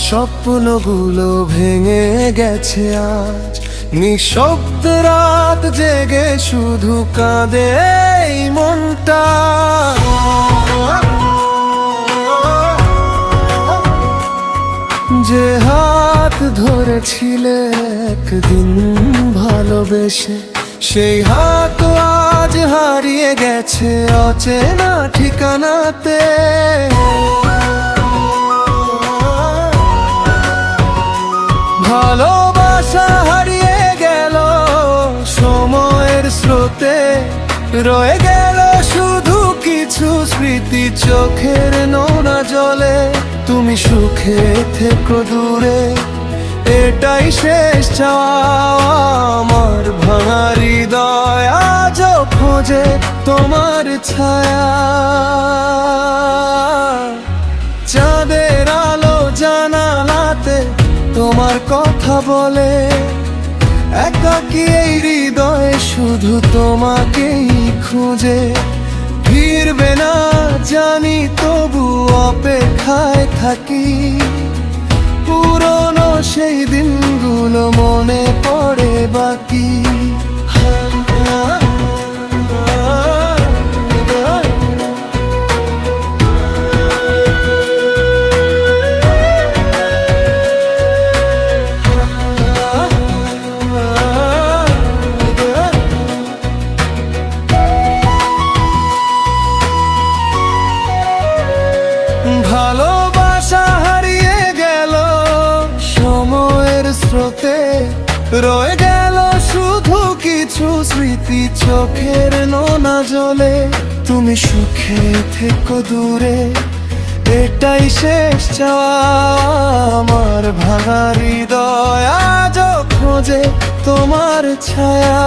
স্বপ্নগুলো ভেঙে গেছে আজ। নিঃশব্দ রাত জেগে শুধু কাঁদে এই মনটা। যে হাত ধরেছিলে একদিন ভালোবেসে, সেই হাত আজ হারিয়ে গেছে অচেনা ঠিকানাতে। ভালোবাসা হারিয়ে গেল সময়ের স্রোতে, রয়ে গেল শুধু কিছু স্মৃতি চোখের নোনা জলে। তুমি সুখে থেকো দূরে, এটাই শেষ চাওয়া আমার। ভাঙা হৃদয় আজও খোঁজে তোমার ছায়া। চাঁদের আলো জানালাতে তোমার কথা বলে, একাকী এই হৃদয়ে শুধু তোমাকেই খুঁজে। ফিরবে না জানি তবু অপেক্ষায় থাকি, পুরনো সেই দিনগুলো মনে পড়ে বাকি। ভালোবাসা হারিয়ে গেল সময়ের স্রোতে, রয়ে গেল শুধু কিছু স্মৃতি চোখের নোনা জলে। তুমি সুখে থেকো দূরে, এটাই শেষ চাওয়া আমার। ভাঙা হৃদয় আজও খোঁজে তোমার ছায়া।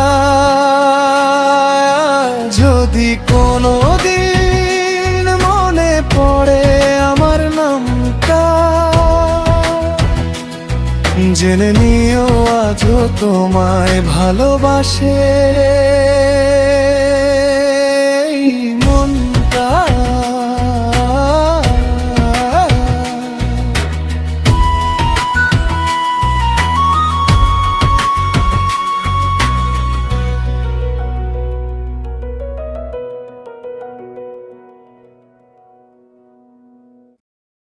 যদি কোনো দিন মনে পড়ে আমার নামটা, জেনে নিও আজও তোমায় ভালোবাসে।